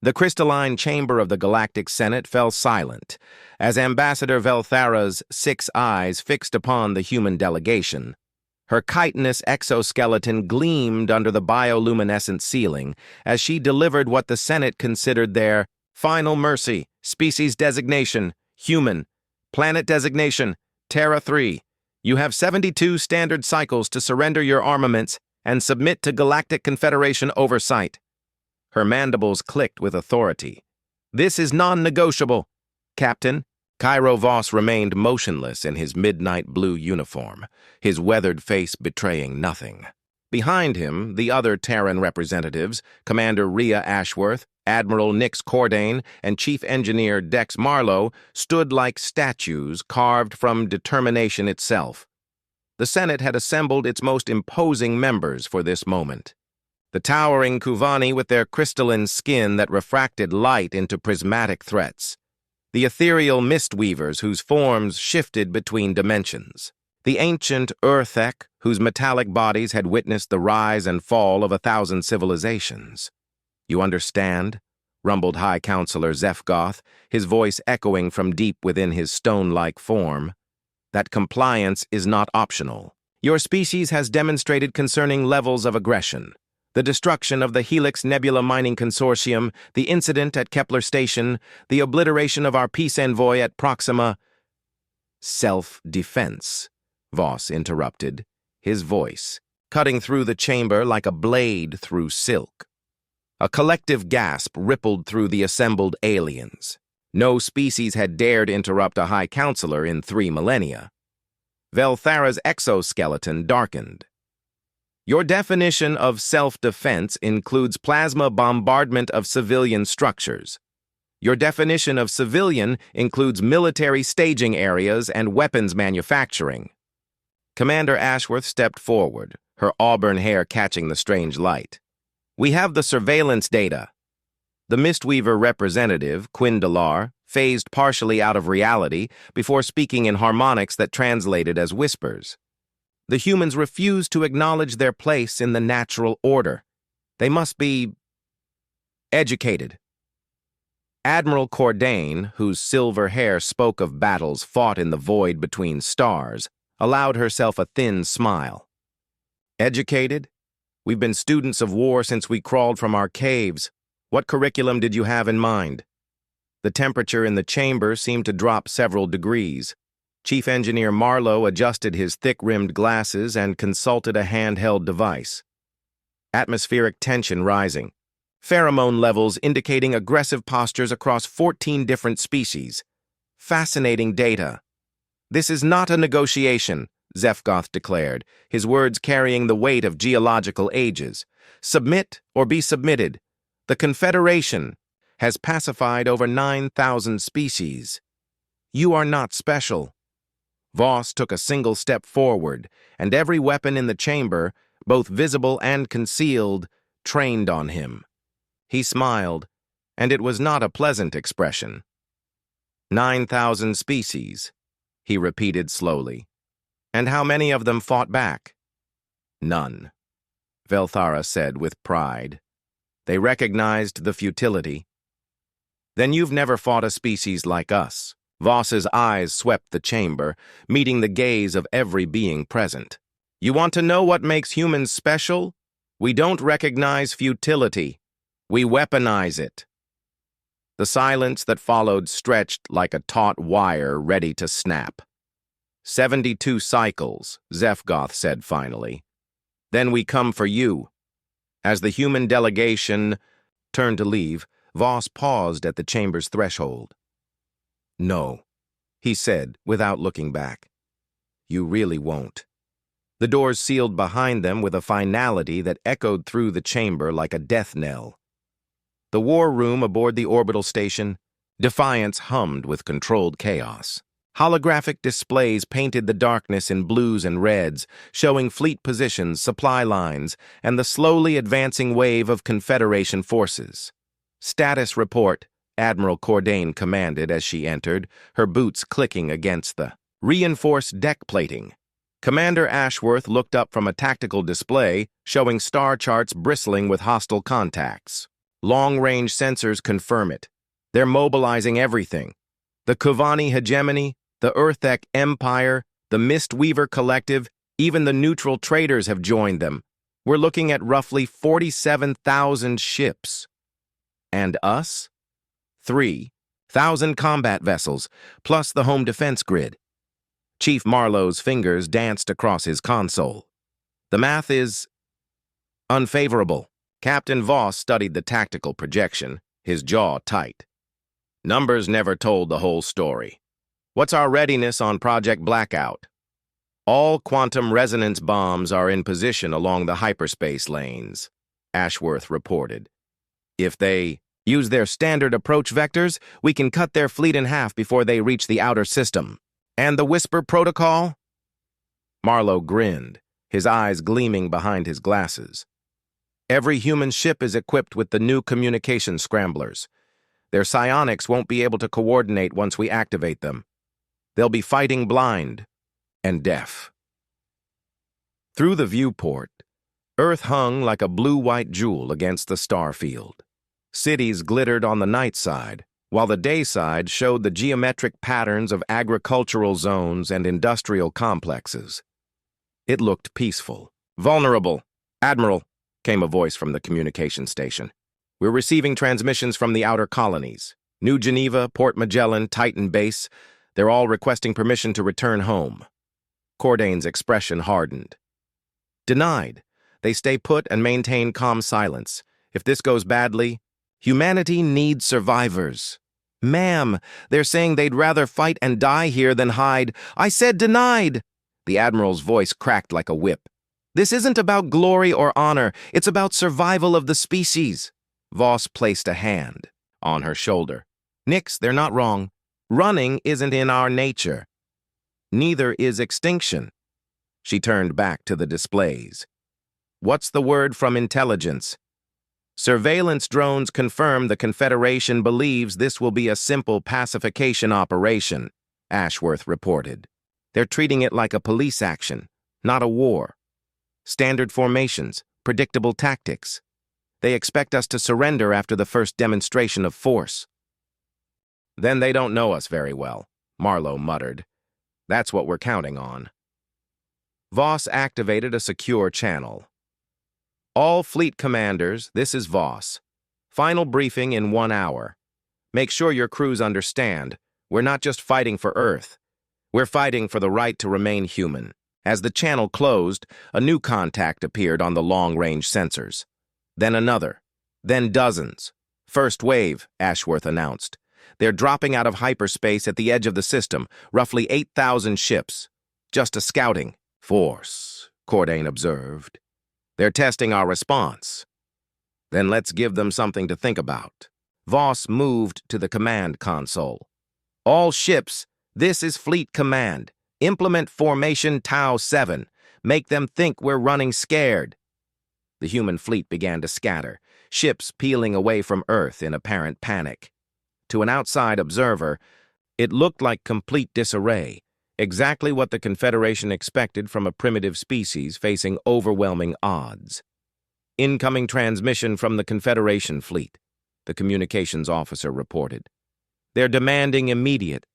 The crystalline chamber of the Galactic Senate fell silent, as Ambassador Velthara's 6 eyes fixed upon the human delegation. Her chitinous exoskeleton gleamed under the bioluminescent ceiling as she delivered what the Senate considered their final mercy: species designation, human, planet designation, Terra 3. You have 72 standard cycles to surrender your armaments and submit to Galactic Confederation oversight. Her mandibles clicked with authority. This is non-negotiable, Captain. Cairo Voss remained motionless in his midnight blue uniform, his weathered face betraying nothing. Behind him, the other Terran representatives, Commander Rhea Ashworth, Admiral Nix Cordain, and Chief Engineer Dex Marlowe, stood like statues carved from determination itself. The Senate had assembled its most imposing members for this moment. The towering Kuvani with their crystalline skin that refracted light into prismatic threats. The ethereal mistweavers whose forms shifted between dimensions. The ancient Urthek, whose metallic bodies had witnessed the rise and fall of 1,000 civilizations. You understand? Rumbled High Counselor Zefgoth, his voice echoing from deep within his stone-like form. That compliance is not optional. Your species has demonstrated concerning levels of aggression. The destruction of the Helix Nebula Mining Consortium, the incident at Kepler Station, the obliteration of our peace envoy at Proxima. Self-defense, Voss interrupted, his voice cutting through the chamber like a blade through silk. A collective gasp rippled through the assembled aliens. No species had dared interrupt a High Counselor in 3 millennia. Velthara's exoskeleton darkened. Your definition of self-defense includes plasma bombardment of civilian structures. Your definition of civilian includes military staging areas and weapons manufacturing. Commander Ashworth stepped forward, her auburn hair catching the strange light. We have the surveillance data. The Mistweaver representative, Quindalar, phased partially out of reality before speaking in harmonics that translated as whispers. The humans refuse to acknowledge their place in the natural order. They must be educated. Admiral Cordain, whose silver hair spoke of battles fought in the void between stars, allowed herself a thin smile. Educated? We've been students of war since we crawled from our caves. What curriculum did you have in mind? The temperature in the chamber seemed to drop several degrees. Chief Engineer Marlowe adjusted his thick-rimmed glasses and consulted a handheld device. Atmospheric tension rising. Pheromone levels indicating aggressive postures across 14 different species. Fascinating data. This is not a negotiation, Zefgoth declared, his words carrying the weight of geological ages. Submit or be submitted. The Confederation has pacified over 9,000 species. You are not special. Voss took a single step forward, and every weapon in the chamber, both visible and concealed, trained on him. He smiled, and it was not a pleasant expression. 9,000 species, he repeated slowly. And how many of them fought back? None, Velthara said with pride. They recognized the futility. Then you've never fought a species like us. Voss's eyes swept the chamber, meeting the gaze of every being present. You want to know what makes humans special? We don't recognize futility. We weaponize it. The silence that followed stretched like a taut wire ready to snap. 72 cycles, Zefgoth said finally. Then we come for you. As the human delegation turned to leave, Voss paused at the chamber's threshold. No, he said, without looking back. You really won't. The doors sealed behind them with a finality that echoed through the chamber like a death knell. The war room aboard the orbital station, Defiance hummed with controlled chaos. Holographic displays painted the darkness in blues and reds, showing fleet positions, supply lines, and the slowly advancing wave of Confederation forces. Status report, Admiral Cordain commanded as she entered, her boots clicking against the reinforced deck plating. Commander Ashworth looked up from a tactical display, showing star charts bristling with hostile contacts. Long-range sensors confirm it. They're mobilizing everything. The Kuvani hegemony, the Earthek Empire, the Mistweaver Collective, even the neutral traders have joined them. We're looking at roughly 47,000 ships. And us? 3,000 combat vessels, plus the home defense grid. Chief Marlowe's fingers danced across his console. The math is unfavorable. Captain Voss studied the tactical projection, his jaw tight. Numbers never told the whole story. What's our readiness on Project Blackout? All quantum resonance bombs are in position along the hyperspace lanes, Ashworth reported. If they use their standard approach vectors, we can cut their fleet in half before they reach the outer system. And the Whisper Protocol? Marlowe grinned, his eyes gleaming behind his glasses. Every human ship is equipped with the new communication scramblers. Their psionics won't be able to coordinate once we activate them. They'll be fighting blind and deaf. Through the viewport, Earth hung like a blue-white jewel against the star field. Cities glittered on the night side, while the day side showed the geometric patterns of agricultural zones and industrial complexes. It looked peaceful. "Vulnerable. Admiral," came a voice from the communication station. "We're receiving transmissions from the outer colonies. New Geneva, Port Magellan, Titan Base. They're all requesting permission to return home." Cordain's expression hardened. "Denied. They stay put and maintain calm silence. If this goes badly, humanity needs survivors." "Ma'am, they're saying they'd rather fight and die here than hide." "I said denied!" The Admiral's voice cracked like a whip. "This isn't about glory or honor. It's about survival of the species." Voss placed a hand on her shoulder. "Nix, they're not wrong. Running isn't in our nature. Neither is extinction." She turned back to the displays. "What's the word from intelligence?" "Surveillance drones confirm the Confederation believes this will be a simple pacification operation," Ashworth reported. "They're treating it like a police action, not a war. Standard formations, predictable tactics. They expect us to surrender after the first demonstration of force." "Then they don't know us very well," Marlowe muttered. "That's what we're counting on." Voss activated a secure channel. "All fleet commanders, this is Voss. Final briefing in 1 hour. Make sure your crews understand, we're not just fighting for Earth. We're fighting for the right to remain human." As the channel closed, a new contact appeared on the long-range sensors. Then another. Then dozens. "First wave," Ashworth announced. "They're dropping out of hyperspace at the edge of the system, roughly 8,000 ships. Just a scouting force," Cordain observed. "They're testing our response." "Then let's give them something to think about." Voss moved to the command console. "All ships, this is Fleet Command. Implement Formation Tau 7. Make them think we're running scared." The human fleet began to scatter, ships peeling away from Earth in apparent panic. To an outside observer, it looked like complete disarray, exactly what the Confederation expected from a primitive species facing overwhelming odds. "Incoming transmission from the Confederation fleet," the communications officer reported. "They're demanding immediate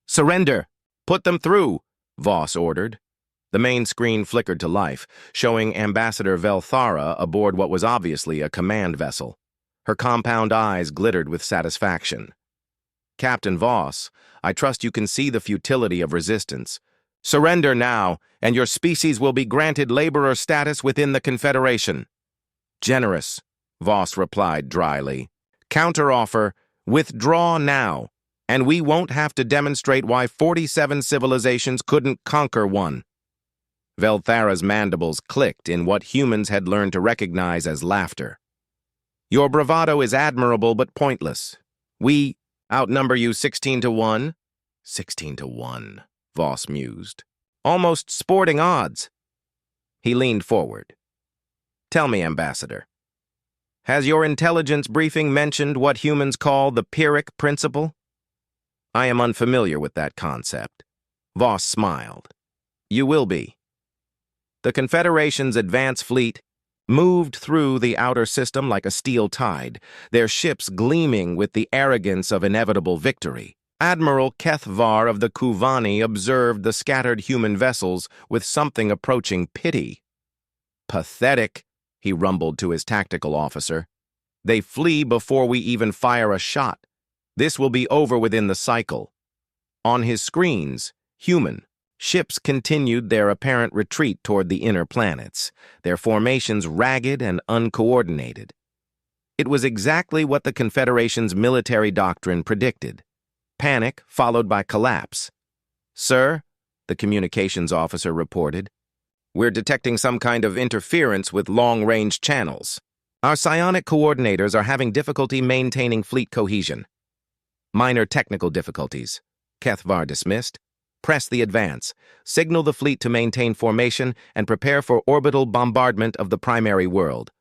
surrender. Put them through," Voss ordered. The main screen flickered to life, showing Ambassador Velthara aboard what was obviously a command vessel. Her compound eyes glittered with satisfaction. "Captain Voss, I trust you can see the futility of resistance. Surrender now, and your species will be granted laborer status within the Confederation." "Generous," Voss replied dryly. "Counteroffer, withdraw now, and we won't have to demonstrate why 47 civilizations couldn't conquer one." Velthara's mandibles clicked in what humans had learned to recognize as laughter. "Your bravado is admirable but pointless. We outnumber you 16 to 1. 16 to 1, Voss mused. "Almost sporting odds." He leaned forward. "Tell me, Ambassador, has your intelligence briefing mentioned what humans call the Pyrrhic principle?" "I am unfamiliar with that concept." Voss smiled. "You will be. The Confederation's advance fleet moved through the outer system like a steel tide, their ships gleaming with the arrogance of inevitable victory. Admiral HFY of the Kuvani observed the scattered human vessels with something approaching pity. "Pathetic," he rumbled to his tactical officer. "They flee before we even fire a shot. This will be over within the cycle." On his screens, human ships continued their apparent retreat toward the inner planets, their formations ragged and uncoordinated. It was exactly what the Confederation's military doctrine predicted. Panic followed by collapse. "Sir," the communications officer reported, "we're detecting some kind of interference with long-range channels. Our psionic coordinators are having difficulty maintaining fleet cohesion." "Minor technical difficulties," HFY dismissed. "Press the advance. Signal the fleet to maintain formation and prepare for orbital bombardment of the primary world."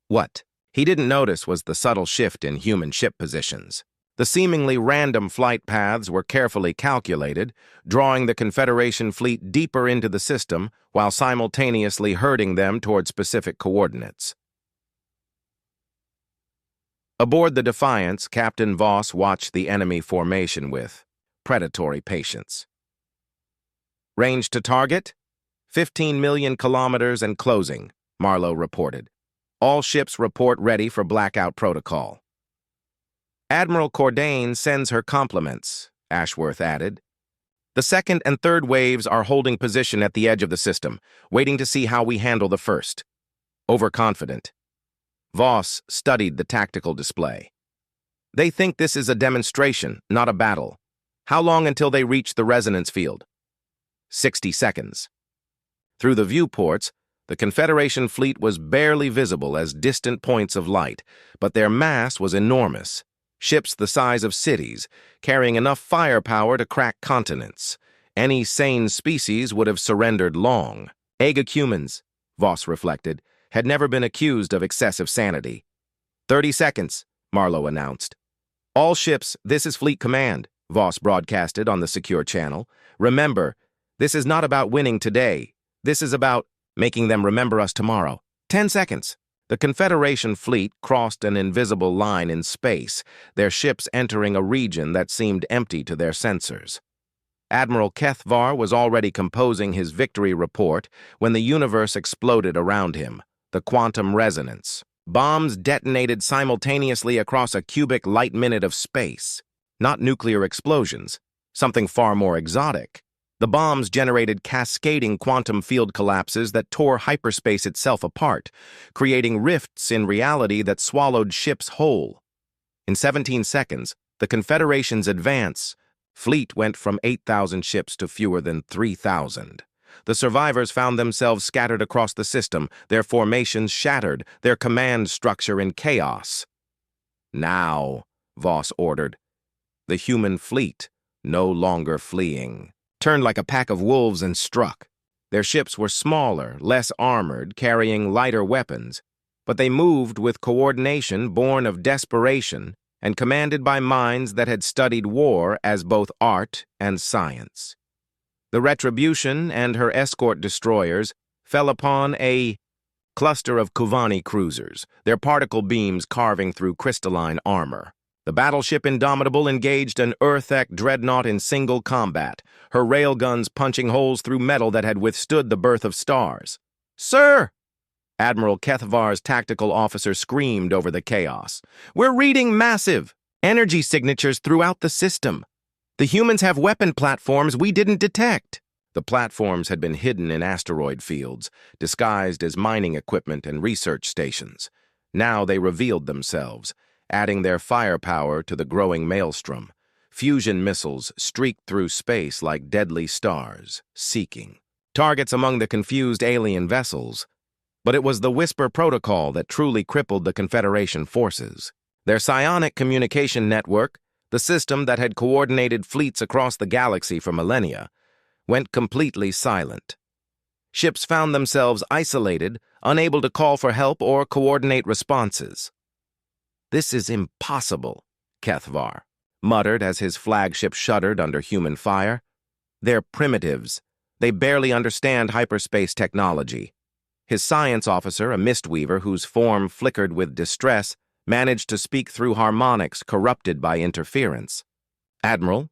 What he didn't notice was the subtle shift in human ship positions. The seemingly random flight paths were carefully calculated, drawing the Confederation fleet deeper into the system while simultaneously herding them toward specific coordinates. Aboard the Defiance, Captain Voss watched the enemy formation with predatory patience. "Range to target? 15 million kilometers and closing," Marlowe reported. "All ships report ready for blackout protocol." "Admiral Cordain sends her compliments," Ashworth added. "The second and third waves are holding position at the edge of the system, waiting to see how we handle the first." Overconfident, Voss studied the tactical display. "They think this is a demonstration, not a battle. How long until they reach the resonance field?" 60 seconds. Through the viewports, the Confederation fleet was barely visible as distant points of light, but their mass was enormous. Ships the size of cities, carrying enough firepower to crack continents. Any sane species would have surrendered long. Agacumens, Voss reflected, had never been accused of excessive sanity. 30 seconds, Marlowe announced. "All ships, this is Fleet Command," Voss broadcasted on the secure channel. "Remember, this is not about winning today. This is about making them remember us tomorrow." 10 seconds. The Confederation fleet crossed an invisible line in space, their ships entering a region that seemed empty to their sensors. Admiral HFY was already composing his victory report when the universe exploded around him, the quantum resonance. Bombs detonated simultaneously across a cubic light-minute of space. Not nuclear explosions, something far more exotic. The bombs generated cascading quantum field collapses that tore hyperspace itself apart, creating rifts in reality that swallowed ships whole. In 17 seconds, the Confederation's advance fleet went from 8,000 ships to fewer than 3,000. The survivors found themselves scattered across the system, their formations shattered, their command structure in chaos. "Now," Voss ordered. The human fleet, no longer fleeing, turned like a pack of wolves and struck. Their ships were smaller, less armored, carrying lighter weapons, but they moved with coordination born of desperation and commanded by minds that had studied war as both art and science. The Retribution and her escort destroyers fell upon a cluster of Kuvani cruisers, their particle beams carving through crystalline armor. The battleship Indomitable engaged an Earth-Ek dreadnought in single combat, her railguns punching holes through metal that had withstood the birth of stars. "Sir!" Admiral HFY's tactical officer screamed over the chaos. "We're reading massive energy signatures throughout the system. The humans have weapon platforms we didn't detect." The platforms had been hidden in asteroid fields, disguised as mining equipment and research stations. Now they revealed themselves, adding their firepower to the growing maelstrom. Fusion missiles streaked through space like deadly stars, seeking targets among the confused alien vessels. But it was the Whisper Protocol that truly crippled the Confederation forces. Their psionic communication network, the system that had coordinated fleets across the galaxy for millennia, went completely silent. Ships found themselves isolated, unable to call for help or coordinate responses. "This is impossible," HFY muttered as his flagship shuddered under human fire. "They're primitives. They barely understand hyperspace technology." His science officer, a mistweaver whose form flickered with distress, managed to speak through harmonics corrupted by interference. "Admiral,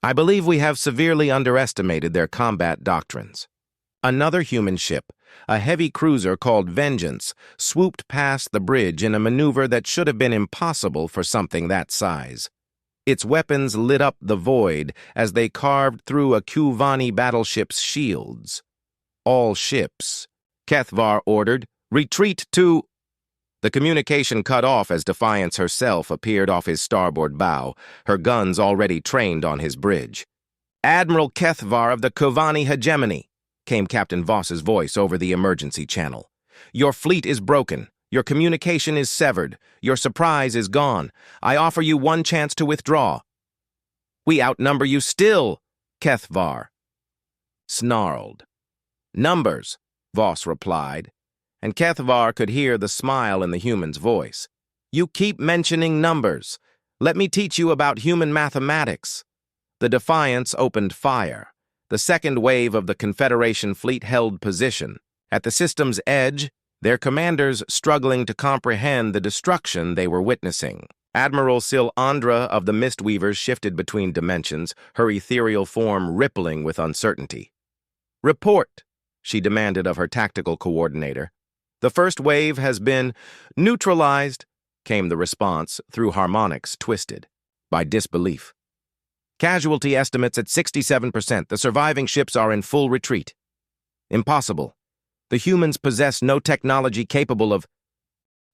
I believe we have severely underestimated their combat doctrines." Another human ship, a heavy cruiser called Vengeance, swooped past the bridge in a maneuver that should have been impossible for something that size. Its weapons lit up the void as they carved through a Kuvani battleship's shields. "All ships," Kethvar ordered, "retreat to—" The communication cut off as Defiance herself appeared off his starboard bow, her guns already trained on his bridge. "Admiral Kethvar of the Kuvani hegemony," came Captain Voss's voice over the emergency channel. "Your fleet is broken. Your communication is severed. Your surprise is gone. I offer you one chance to withdraw." "We outnumber you still," Kethvar snarled. "Numbers," Voss replied, and Kethvar could hear the smile in the human's voice. "You keep mentioning numbers. Let me teach you about human mathematics." The Defiance opened fire. The second wave of the Confederation fleet held position. At the system's edge, their commanders struggling to comprehend the destruction they were witnessing. Admiral Silandra of the Mistweavers shifted between dimensions, her ethereal form rippling with uncertainty. "Report," she demanded of her tactical coordinator. "The first wave has been neutralized," came the response through harmonics twisted by disbelief. "Casualty estimates at 67%. The surviving ships are in full retreat." "Impossible. The humans possess no technology capable of—"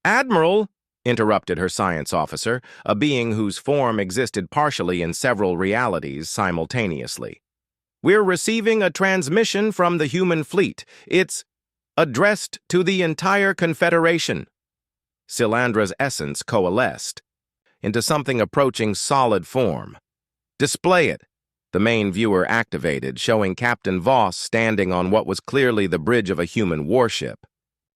"Admiral," interrupted her science officer, a being whose form existed partially in several realities simultaneously. "We're receiving a transmission from the human fleet. It's addressed to the entire Confederation." Silandra's essence coalesced into something approaching solid form. "Display it," the main viewer activated, showing Captain Voss standing on what was clearly the bridge of a human warship.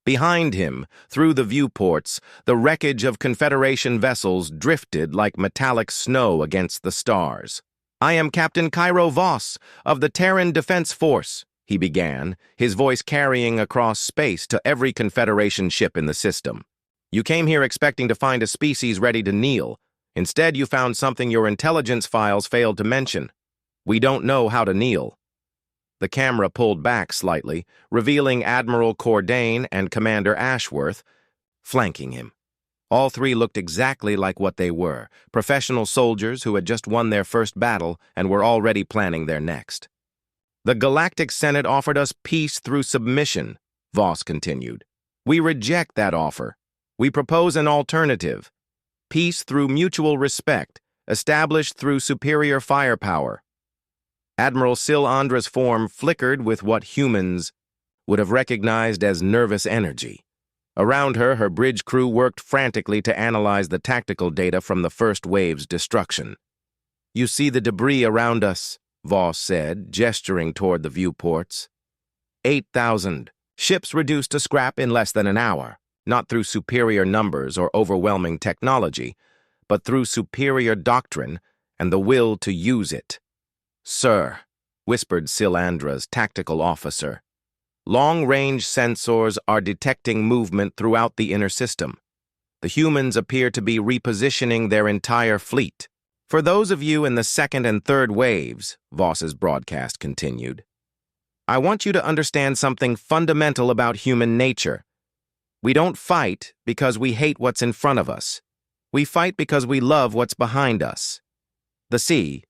Behind him, through the viewports, the wreckage of Confederation vessels drifted like metallic snow against the stars. "I am Captain Cairo Voss of the Terran Defense Force," he began, his voice carrying across space to every Confederation ship in the system. "You came here expecting to find a species ready to kneel. Instead, you found something your intelligence files failed to mention. We don't know how to kneel." The camera pulled back slightly, revealing Admiral Cordain and Commander Ashworth flanking him. All three looked exactly like what they were, professional soldiers who had just won their first battle and were already planning their next. "The Galactic Senate offered us peace through submission," Voss continued. "We reject that offer. We propose an alternative. Peace through mutual respect, established through superior firepower." Admiral Silandra's form flickered with what humans would have recognized as nervous energy. Around her, her bridge crew worked frantically to analyze the tactical data from the first wave's destruction. "You see the debris around us," Voss said, gesturing toward the viewports. 8,000. Ships reduced to scrap in less than an hour. Not through superior numbers or overwhelming technology, but through superior doctrine and the will to use it. "Sir," whispered Silandra's tactical officer, "long-range sensors are detecting movement throughout the inner system. The humans appear to be repositioning their entire fleet. For those of you in the second and third waves," Voss's broadcast continued, "I want you to understand something fundamental about human nature. We don't fight because we hate what's in front of us. We fight because we love what's behind us." The sea,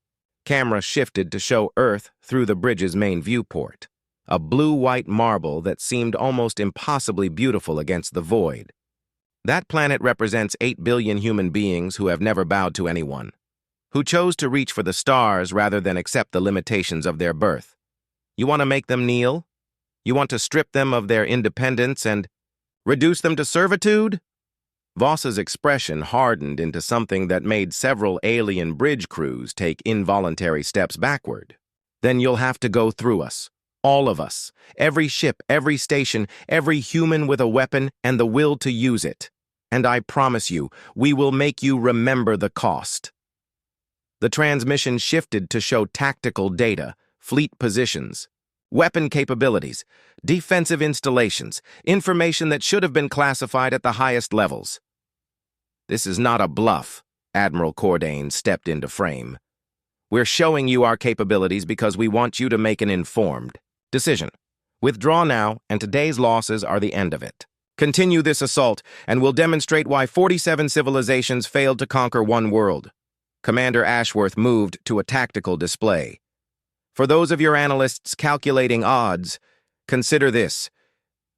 camera shifted to show Earth through the bridge's main viewport, a blue-white marble that seemed almost impossibly beautiful against the void. That planet represents 8 billion human beings who have never bowed to anyone, who chose to reach for the stars rather than accept the limitations of their birth. You want to make them kneel? You want to strip them of their independence and reduce them to servitude? Voss's expression hardened into something that made several alien bridge crews take involuntary steps backward. "Then you'll have to go through us. All of us. Every ship, every station, every human with a weapon and the will to use it. And I promise you, we will make you remember the cost." The transmission shifted to show tactical data, fleet positions. weapon capabilities, defensive installations, information that should have been classified at the highest levels. This is not a bluff, Admiral Cordain stepped into frame. We're showing you our capabilities because we want you to make an informed decision. Withdraw now, and today's losses are the end of it. Continue this assault, and we'll demonstrate why 47 civilizations failed to conquer one world. Commander Ashworth moved to a tactical display. For those of your analysts calculating odds, consider this.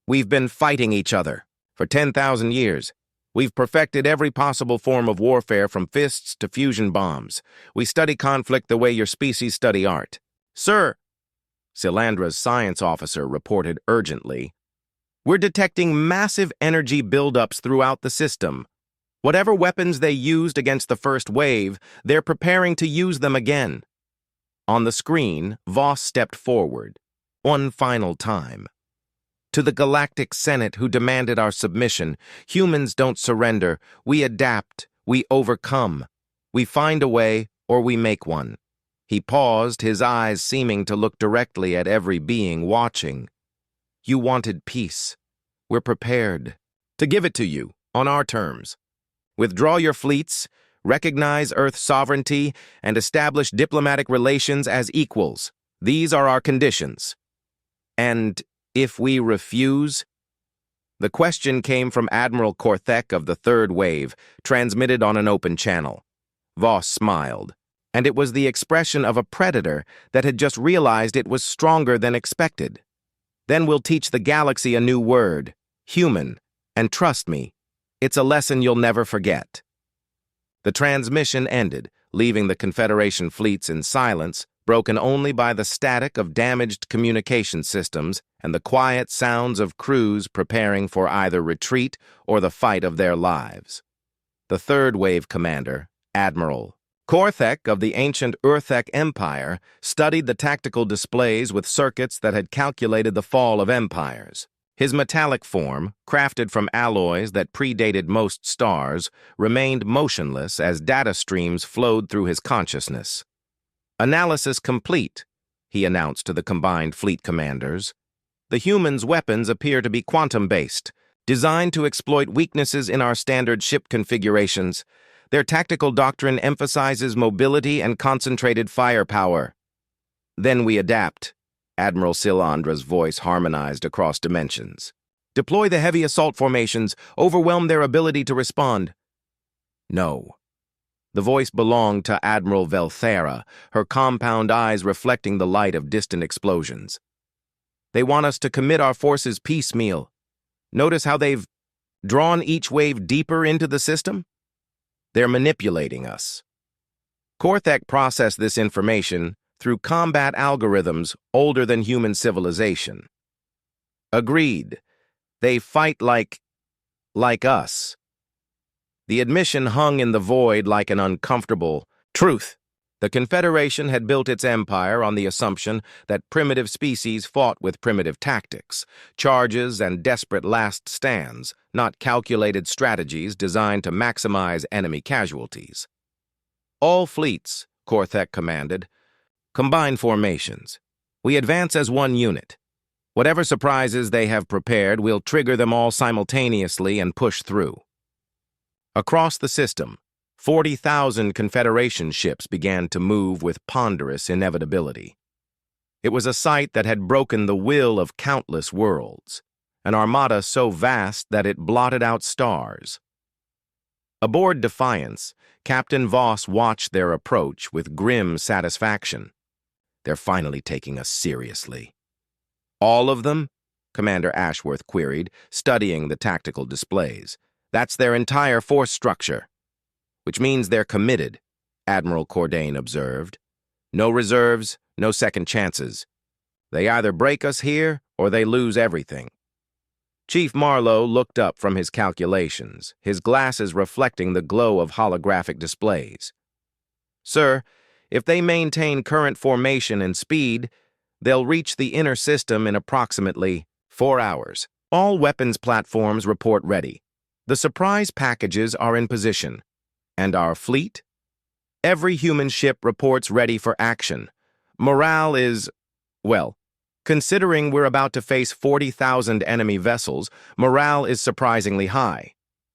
We've been fighting each other for 10,000 years. We've perfected every possible form of warfare from fists to fusion bombs. We study conflict the way your species study art. Sir, Silandra's science officer reported urgently, we're detecting massive energy buildups throughout the system. Whatever weapons they used against the first wave, they're preparing to use them again. On the screen, Voss stepped forward, one final time. To the Galactic Senate who demanded our submission, humans don't surrender. We adapt. We overcome. We find a way, or we make one. He paused, his eyes seeming to look directly at every being watching. You wanted peace. We're prepared to give it to you, on our terms. Withdraw your fleets, recognize Earth's sovereignty, and establish diplomatic relations as equals. These are our conditions. And if we refuse? The question came from Admiral Korthek of the Third Wave, transmitted on an open channel. Voss smiled, and it was the expression of a predator that had just realized it was stronger than expected. Then we'll teach the galaxy a new word, human, and trust me, it's a lesson you'll never forget. The transmission ended, leaving the Confederation fleets in silence, broken only by the static of damaged communication systems and the quiet sounds of crews preparing for either retreat or the fight of their lives. The Third Wave commander, Admiral Korthek of the ancient Urthek Empire, studied the tactical displays with circuits that had calculated the fall of empires. His metallic form, crafted from alloys that predated most stars, remained motionless as data streams flowed through his consciousness. Analysis complete, he announced to the combined fleet commanders. The humans' weapons appear to be quantum-based, designed to exploit weaknesses in our standard ship configurations. Their tactical doctrine emphasizes mobility and concentrated firepower. Then we adapt. Admiral Silandra's voice harmonized across dimensions. Deploy the heavy assault formations, overwhelm their ability to respond. No. The voice belonged to Admiral Velthera, her compound eyes reflecting the light of distant explosions. They want us to commit our forces piecemeal. Notice how they've drawn each wave deeper into the system? They're manipulating us. Korthek processed this information through combat algorithms older than human civilization. Agreed. They fight like us. The admission hung in the void like an uncomfortable truth. The Confederation had built its empire on the assumption that primitive species fought with primitive tactics, charges and desperate last stands, not calculated strategies designed to maximize enemy casualties. All fleets, Korthek commanded, combine formations. We advance as one unit. Whatever surprises they have prepared, we'll trigger them all simultaneously and push through. Across the system, 40,000 Confederation ships began to move with ponderous inevitability. It was a sight that had broken the will of countless worlds, an armada so vast that it blotted out stars. Aboard Defiance, Captain Voss watched their approach with grim satisfaction. They're finally taking us seriously. All of them? Commander Ashworth queried, studying the tactical displays. That's their entire force structure. Which means they're committed, Admiral Cordain observed. No reserves, no second chances. They either break us here or they lose everything. Chief Marlowe looked up from his calculations, his glasses reflecting the glow of holographic displays. Sir, if they maintain current formation and speed, they'll reach the inner system in approximately 4 hours. All weapons platforms report ready. The surprise packages are in position. And our fleet? Every human ship reports ready for action. Morale is, well, Considering we're about to face 40,000 enemy vessels, morale is surprisingly high.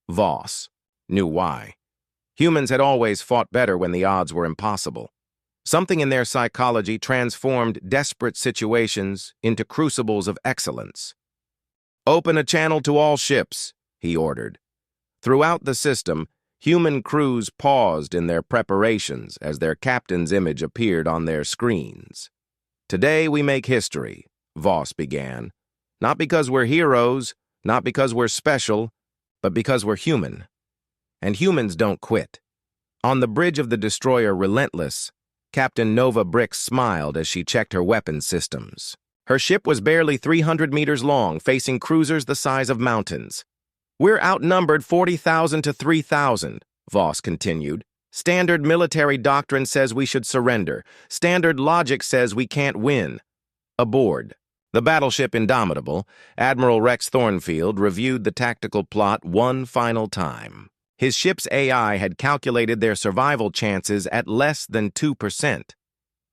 Voss knew why. Humans had always fought better when the odds were impossible. Something in their psychology transformed desperate situations into crucibles of excellence. "Open a channel to all ships," he ordered. Throughout the system, human crews paused in their preparations as their captain's image appeared on their screens. "Today we make history," Voss began. "Not because we're heroes, not because we're special, but because we're human. And humans don't quit." On the bridge of the destroyer Relentless, Captain Nova Brix smiled as she checked her weapons systems. Her ship was barely 300 meters long, facing cruisers the size of mountains. "We're outnumbered 40,000 to 3,000, Voss continued. "Standard military doctrine says we should surrender. Standard logic says we can't win." Aboard the battleship Indomitable, Admiral Rex Thornfield reviewed the tactical plot one final time. His ship's AI had calculated their survival chances at less than 2%.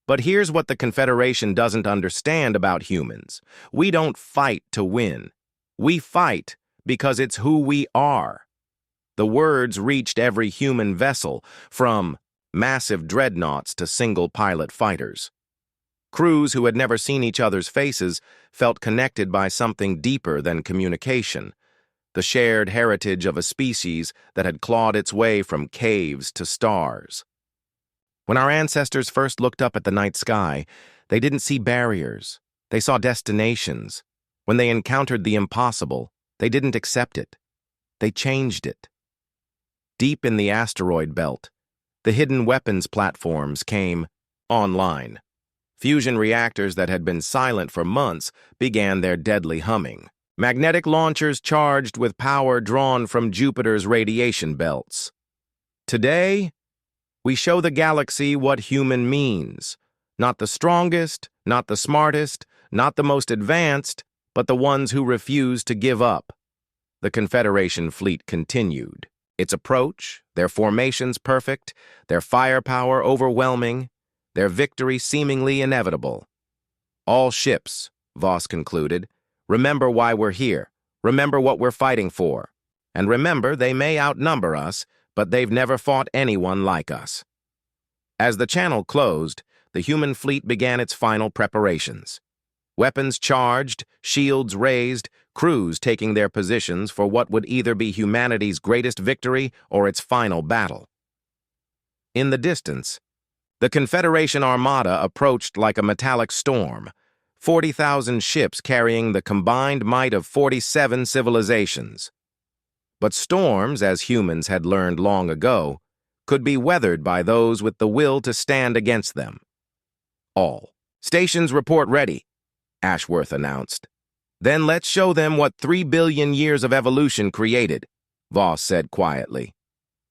But here's what the Confederation doesn't understand about humans. We don't fight to win. We fight because it's who we are. The words reached every human vessel, from massive dreadnoughts to single-pilot fighters. Crews who had never seen each other's faces felt connected by something deeper than communication, the shared heritage of a species that had clawed its way from caves to stars. When our ancestors first looked up at the night sky, they didn't see barriers. They saw destinations. When they encountered the impossible, they didn't accept it. They changed it. Deep in the asteroid belt, the hidden weapons platforms came online. Fusion reactors that had been silent for months began their deadly humming. Magnetic launchers charged with power drawn from Jupiter's radiation belts. Today, we show the galaxy what human means. Not the strongest, not the smartest, not the most advanced, but the ones who refuse to give up. The Confederation fleet continued. Its approach, their formations perfect, their firepower overwhelming, their victory seemingly inevitable. "All ships," Voss concluded, "remember why we're here. Remember what we're fighting for. And remember, they may outnumber us, but they've never fought anyone like us." As the channel closed, the human fleet began its final preparations. Weapons charged, shields raised, crews taking their positions for what would either be humanity's greatest victory or its final battle. In the distance, the Confederation Armada approached like a metallic storm, 40,000 ships carrying the combined might of 47 civilizations. But storms, as humans had learned long ago, could be weathered by those with the will to stand against them. "All stations report ready," Ashworth announced. "Then let's show them what 3 billion years of evolution created," Voss said quietly.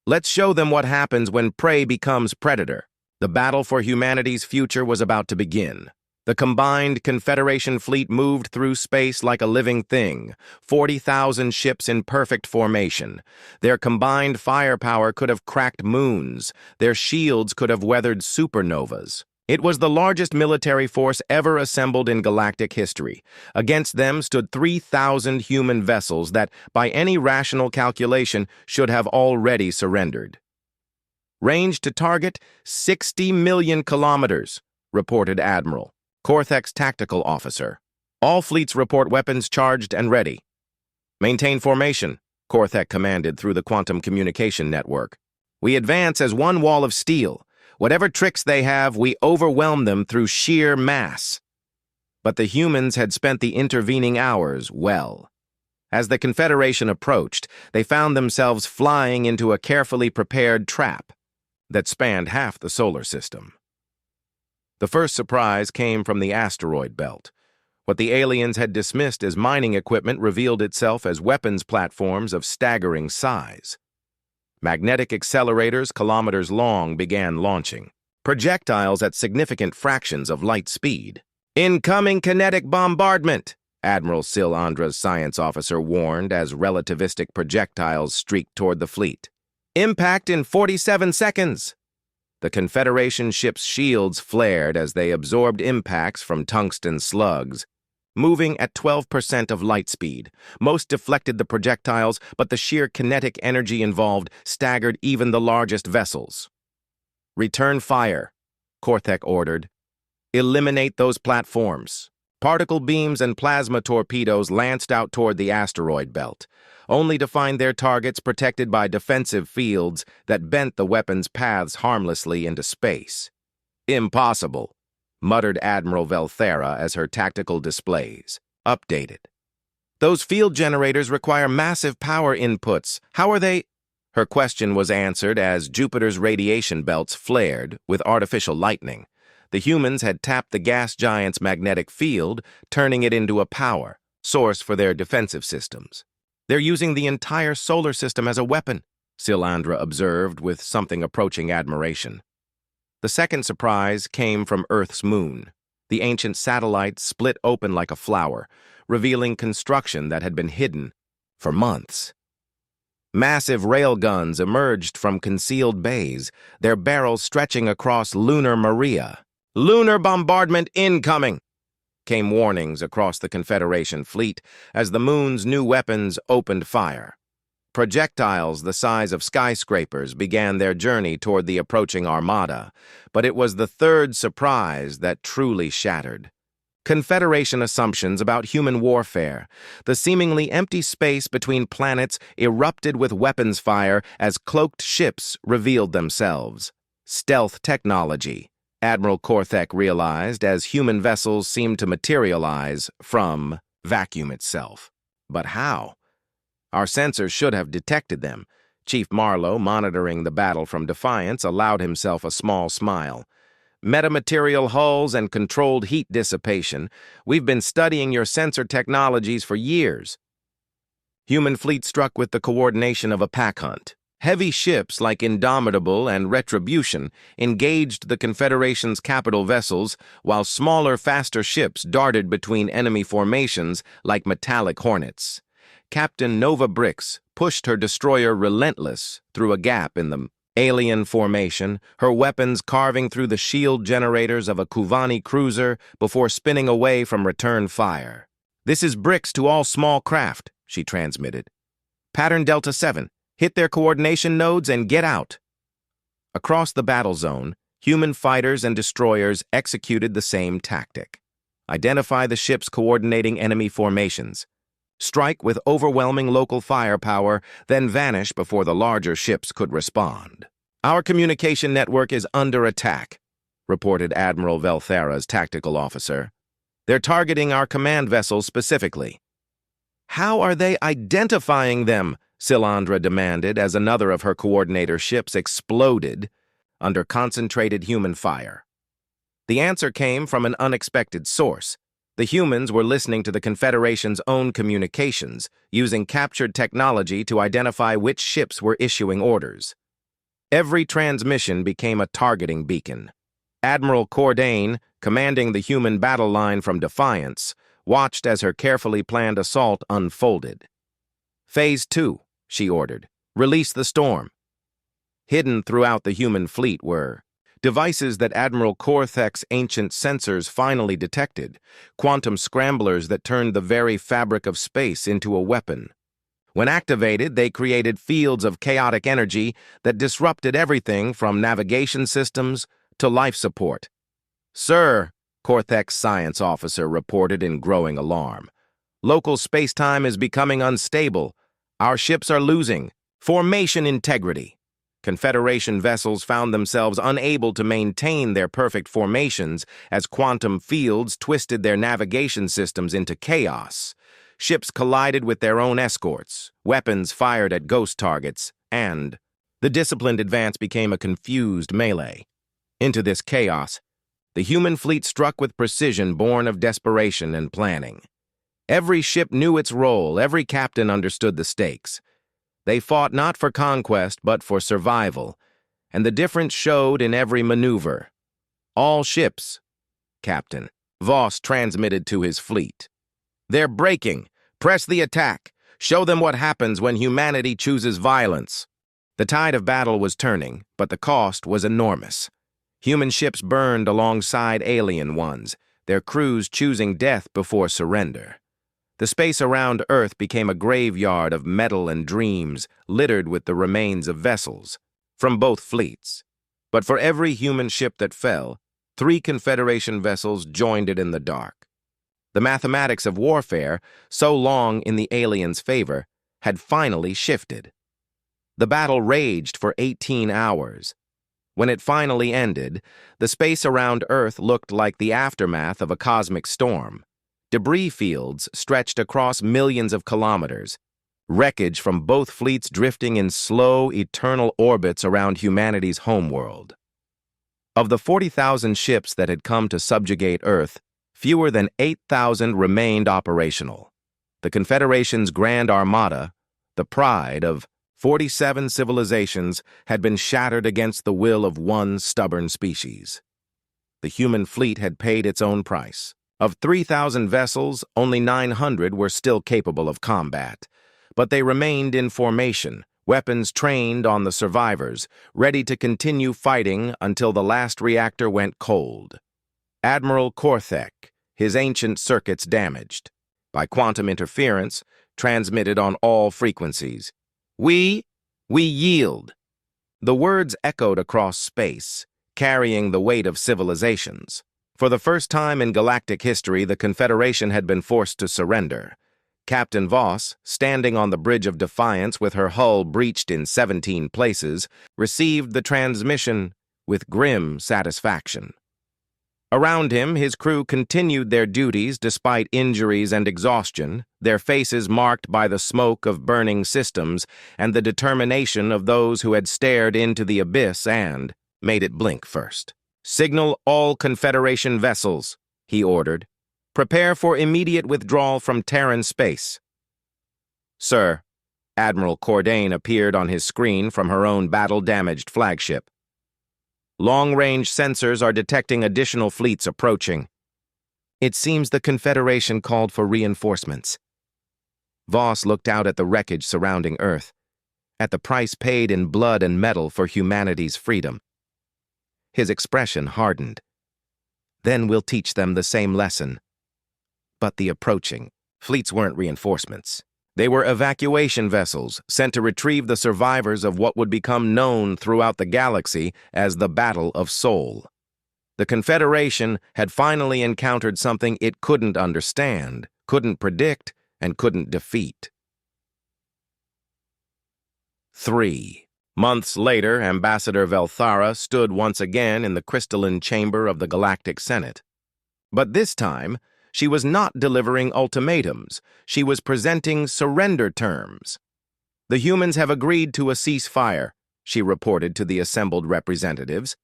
"Let's show them what happens when prey becomes predator." The battle for humanity's future was about to begin. The combined Confederation fleet moved through space like a living thing, 40,000 ships in perfect formation. Their combined firepower could have cracked moons. Their shields could have weathered supernovas. It was the largest military force ever assembled in galactic history. Against them stood 3,000 human vessels that, by any rational calculation, should have already surrendered. "Range to target 60 million kilometers," reported Admiral Korthek's tactical officer. "All fleets report weapons charged and ready." "Maintain formation," Korthek commanded through the quantum communication network. "We advance as one wall of steel. Whatever tricks they have, we overwhelm them through sheer mass." But the humans had spent the intervening hours well. As the Confederation approached, they found themselves flying into a carefully prepared trap that spanned half the solar system. The first surprise came from the asteroid belt. What the aliens had dismissed as mining equipment revealed itself as weapons platforms of staggering size. Magnetic accelerators kilometers long began launching, projectiles at significant fractions of light speed. "Incoming kinetic bombardment," Admiral Sil Andra's science officer warned as relativistic projectiles streaked toward the fleet. "Impact in 47 seconds." The Confederation ship's shields flared as they absorbed impacts from tungsten slugs, moving at 12% of light speed. Most deflected the projectiles, but the sheer kinetic energy involved staggered even the largest vessels. "Return fire," Korthek ordered. "Eliminate those platforms." Particle beams and plasma torpedoes lanced out toward the asteroid belt, only to find their targets protected by defensive fields that bent the weapons' paths harmlessly into space. "Impossible," muttered Admiral Velthera as her tactical displays updated. "Those field generators require massive power inputs. How are they—" Her question was answered as Jupiter's radiation belts flared with artificial lightning. The humans had tapped the gas giant's magnetic field, turning it into a power source for their defensive systems. "They're using the entire solar system as a weapon," Silandra observed with something approaching admiration. The second surprise came from Earth's moon. The ancient satellite split open like a flower, revealing construction that had been hidden for months. Massive railguns emerged from concealed bays, their barrels stretching across lunar Maria. "Lunar bombardment incoming!" came warnings across the Confederation fleet as the moon's new weapons opened fire. Projectiles the size of skyscrapers began their journey toward the approaching armada, but it was the third surprise that truly shattered. Confederation assumptions about human warfare. The seemingly empty space between planets erupted with weapons fire as cloaked ships revealed themselves. Stealth technology, Admiral Korthek realized as human vessels seemed to materialize from vacuum itself. But how? Our sensors should have detected them. Chief Marlowe, monitoring the battle from Defiance, allowed himself a small smile. "Metamaterial hulls and controlled heat dissipation. We've been studying your sensor technologies for years." Human fleet struck with the coordination of a pack hunt. Heavy ships like Indomitable and Retribution engaged the Confederation's capital vessels, while smaller, faster ships darted between enemy formations like metallic hornets. Captain Nova Brix pushed her destroyer Relentless through a gap in the alien formation, her weapons carving through the shield generators of a Kuvani cruiser before spinning away from return fire. "This is Brix to all small craft," she transmitted. "Pattern Delta 7, hit their coordination nodes and get out." Across the battle zone, human fighters and destroyers executed the same tactic. Identify the ships coordinating enemy formations. Strike with overwhelming local firepower, then vanish before the larger ships could respond. "Our communication network is under attack," reported Admiral Velthera's tactical officer. "They're targeting our command vessels specifically." "How are they identifying them?" Silandra demanded as another of her coordinator ships exploded under concentrated human fire. The answer came from an unexpected source. The humans were listening to the Confederation's own communications, using captured technology to identify which ships were issuing orders. Every transmission became a targeting beacon. Admiral Cordain, commanding the human battle line from Defiance, watched as her carefully planned assault unfolded. "Phase 2, she ordered. "Release the storm." Hidden throughout the human fleet were devices that Admiral Korthek's ancient sensors finally detected, quantum scramblers that turned the very fabric of space into a weapon. When activated, they created fields of chaotic energy that disrupted everything from navigation systems to life support. "Sir," Korthek's science officer reported in growing alarm, "local space-time is becoming unstable. Our ships are losing formation integrity." Confederation vessels found themselves unable to maintain their perfect formations as quantum fields twisted their navigation systems into chaos. Ships collided with their own escorts, weapons fired at ghost targets, and the disciplined advance became a confused melee. Into this chaos, the human fleet struck with precision born of desperation and planning. Every ship knew its role, every captain understood the stakes. They fought not for conquest, but for survival, and the difference showed in every maneuver. "All ships," Captain Voss transmitted to his fleet. "They're breaking. Press the attack. Show them what happens when humanity chooses violence." The tide of battle was turning, but the cost was enormous. Human ships burned alongside alien ones, their crews choosing death before surrender. The space around Earth became a graveyard of metal and dreams, littered with the remains of vessels from both fleets. But for every human ship that fell, 3 Confederation vessels joined it in the dark. The mathematics of warfare, so long in the aliens' favor, had finally shifted. The battle raged for 18 hours. When it finally ended, the space around Earth looked like the aftermath of a cosmic storm. Debris fields stretched across millions of kilometers, wreckage from both fleets drifting in slow, eternal orbits around humanity's homeworld. Of the 40,000 ships that had come to subjugate Earth, fewer than 8,000 remained operational. The Confederation's Grand Armada, the pride of 47 civilizations, had been shattered against the will of one stubborn species. The human fleet had paid its own price. Of 3,000 vessels, only 900 were still capable of combat, but they remained in formation, weapons trained on the survivors, ready to continue fighting until the last reactor went cold. Admiral Korthek, his ancient circuits damaged by quantum interference, transmitted on all frequencies. We yield. The words echoed across space, carrying the weight of civilizations. For the first time in galactic history, the Confederation had been forced to surrender. Captain Voss, standing on the Bridge of Defiance with her hull breached in 17 places, received the transmission with grim satisfaction. Around him, his crew continued their duties despite injuries and exhaustion, their faces marked by the smoke of burning systems and the determination of those who had stared into the abyss and made it blink first. "Signal all Confederation vessels," he ordered. "Prepare for immediate withdrawal from Terran space." "Sir," Admiral Cordain appeared on his screen from her own battle-damaged flagship. "Long-range sensors are detecting additional fleets approaching." It seems the Confederation called for reinforcements. Voss looked out at the wreckage surrounding Earth, at the price paid in blood and metal for humanity's freedom. His expression hardened. "Then we'll teach them the same lesson." But the approaching fleets weren't reinforcements. They were evacuation vessels sent to retrieve the survivors of what would become known throughout the galaxy as the Battle of Sol. The Confederation had finally encountered something it couldn't understand, couldn't predict, and couldn't defeat. 3. Months later, Ambassador Velthara stood once again in the crystalline chamber of the Galactic Senate. But this time, she was not delivering ultimatums. She was presenting surrender terms. "The humans have agreed to a ceasefire," she reported to the assembled representatives,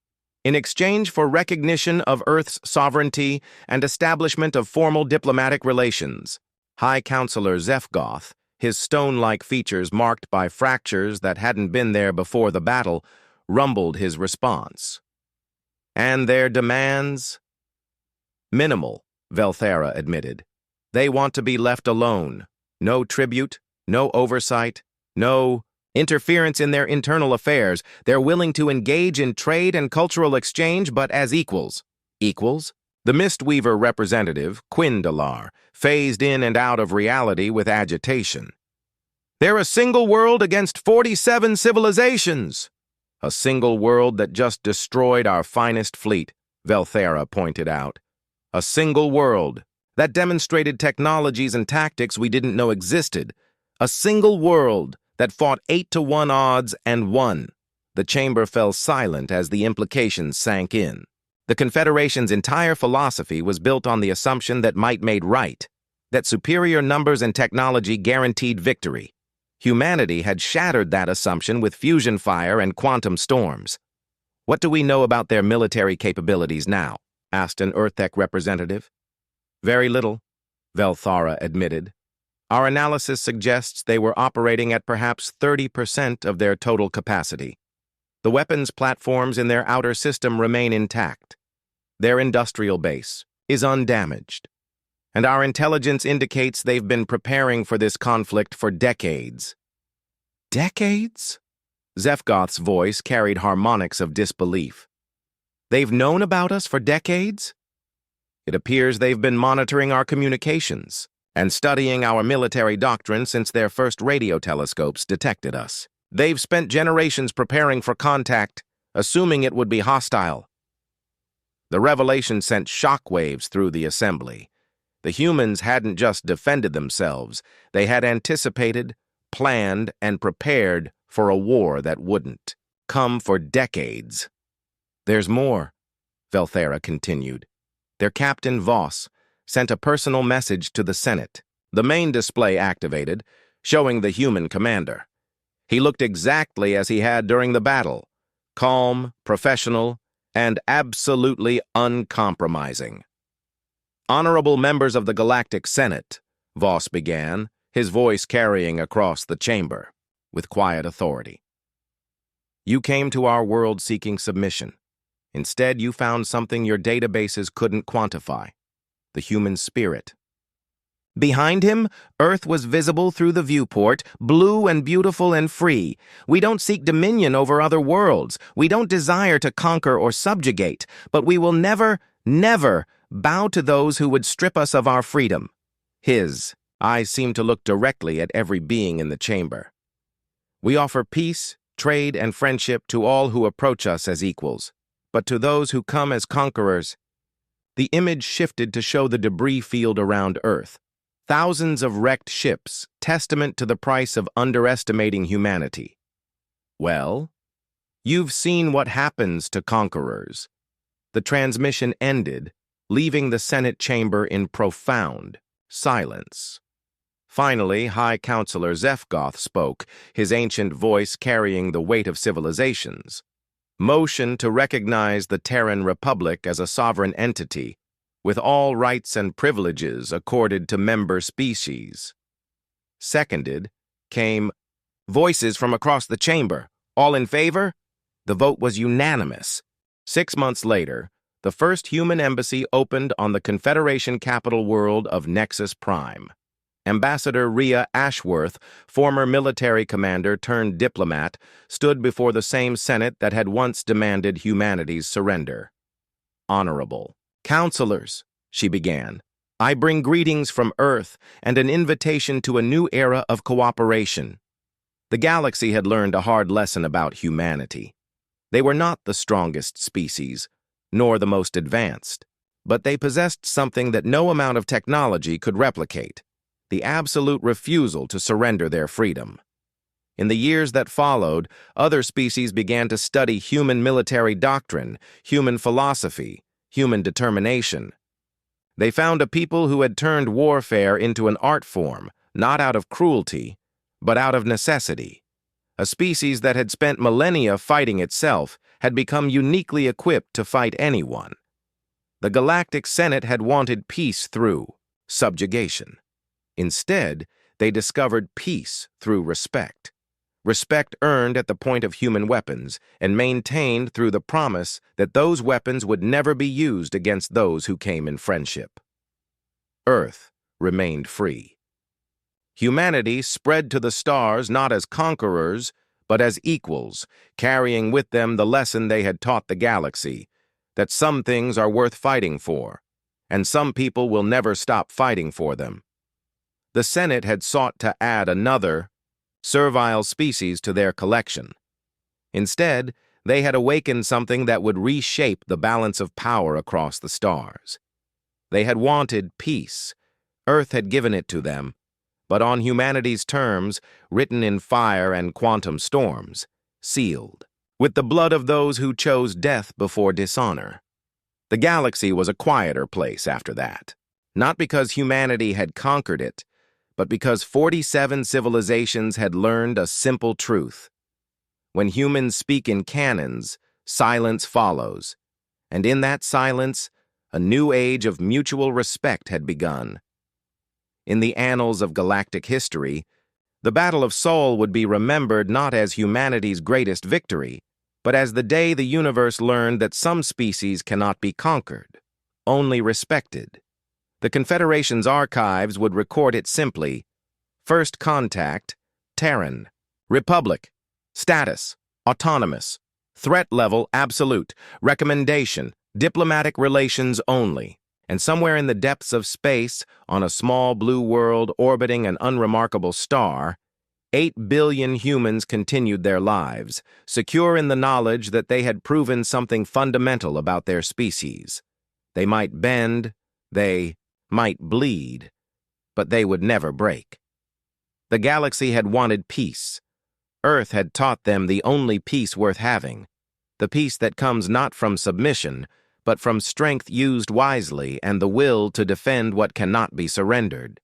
"in exchange for recognition of Earth's sovereignty and establishment of formal diplomatic relations." High Counselor Zefgoth, his stone-like features marked by fractures that hadn't been there before the battle, rumbled his response. "And their demands?" "Minimal," Velthara admitted. "They want to be left alone. No tribute, no oversight, no interference in their internal affairs. They're willing to engage in trade and cultural exchange, but as equals." "Equals?" The Mistweaver representative, Quindalar, phased in and out of reality with agitation. "They're a single world against 47 civilizations." "A single world that just destroyed our finest fleet," Velthara pointed out. "A single world that demonstrated technologies and tactics we didn't know existed. A single world that fought 8-to-1 odds and won." The chamber fell silent as the implications sank in. The Confederation's entire philosophy was built on the assumption that might made right, that superior numbers and technology guaranteed victory. Humanity had shattered that assumption with fusion fire and quantum storms. "What do we know about their military capabilities now?" asked an Earthek representative. "Very little," Velthara admitted. "Our analysis suggests they were operating at perhaps 30% of their total capacity. The weapons platforms in their outer system remain intact. Their industrial base is undamaged. And our intelligence indicates they've been preparing for this conflict for decades." "Decades?" Zefgoth's voice carried harmonics of disbelief. "They've known about us for decades?" It appears they've been monitoring our communications and studying our military doctrine since their first radio telescopes detected us. They've spent generations preparing for contact, assuming it would be hostile. The revelation sent shockwaves through the assembly. The humans hadn't just defended themselves, they had anticipated, planned, and prepared for a war that wouldn't come for decades. There's more, Velthera continued. Their captain, Voss, sent a personal message to the Senate. The main display activated, showing the human commander. He looked exactly as he had during the battle, calm, professional, and absolutely uncompromising. Honorable members of the Galactic Senate, Voss began, his voice carrying across the chamber, with quiet authority. You came to our world seeking submission. Instead, you found something your databases couldn't quantify, the human spirit. Behind him, Earth was visible through the viewport, blue and beautiful and free. We don't seek dominion over other worlds. We don't desire to conquer or subjugate, but we will never, never bow to those who would strip us of our freedom. His eyes seemed to look directly at every being in the chamber. We offer peace, trade, and friendship to all who approach us as equals, but to those who come as conquerors. The image shifted to show the debris field around Earth. Thousands of wrecked ships, testament to the price of underestimating humanity. Well, you've seen what happens to conquerors. The transmission ended, leaving the Senate chamber in profound silence. Finally, High Counselor Zefgoth spoke, his ancient voice carrying the weight of civilizations. Motion to recognize the Terran Republic as a sovereign entity, with all rights and privileges accorded to member species. Seconded came voices from across the chamber. All in favor? The vote was unanimous. 6 months later, the first human embassy opened on the Confederation capital world of Nexus Prime. Ambassador Rhea Ashworth, former military commander turned diplomat, stood before the same Senate that had once demanded humanity's surrender. Honorable Counselors, she began, I bring greetings from Earth and an invitation to a new era of cooperation. The galaxy had learned a hard lesson about humanity. They were not the strongest species, nor the most advanced, but they possessed something that no amount of technology could replicate, the absolute refusal to surrender their freedom. In the years that followed, other species began to study human military doctrine, human philosophy, human determination. They found a people who had turned warfare into an art form, not out of cruelty, but out of necessity. A species that had spent millennia fighting itself had become uniquely equipped to fight anyone. The Galactic Senate had wanted peace through subjugation. Instead, they discovered peace through respect. Respect earned at the point of human weapons and maintained through the promise that those weapons would never be used against those who came in friendship. Earth remained free. Humanity spread to the stars not as conquerors, but as equals, carrying with them the lesson they had taught the galaxy, that some things are worth fighting for, and some people will never stop fighting for them. The Senate had sought to add another, servile species to their collection. Instead, they had awakened something that would reshape the balance of power across the stars. They had wanted peace. Earth had given it to them, but on humanity's terms, written in fire and quantum storms, sealed, with the blood of those who chose death before dishonor. The galaxy was a quieter place after that, not because humanity had conquered it, but because 47 civilizations had learned a simple truth. When humans speak in canons, silence follows, and in that silence, a new age of mutual respect had begun. In the annals of galactic history, the Battle of Sol would be remembered not as humanity's greatest victory, but as the day the universe learned that some species cannot be conquered, only respected. The Confederation's archives would record it simply: First Contact, Terran, Republic, Status, Autonomous, Threat Level Absolute, Recommendation, Diplomatic Relations Only. And somewhere in the depths of space, on a small blue world orbiting an unremarkable star, 8 billion humans continued their lives, secure in the knowledge that they had proven something fundamental about their species. They might bend, they might bleed, but they would never break. The galaxy had wanted peace. Earth had taught them the only peace worth having, the peace that comes not from submission, but from strength used wisely and the will to defend what cannot be surrendered.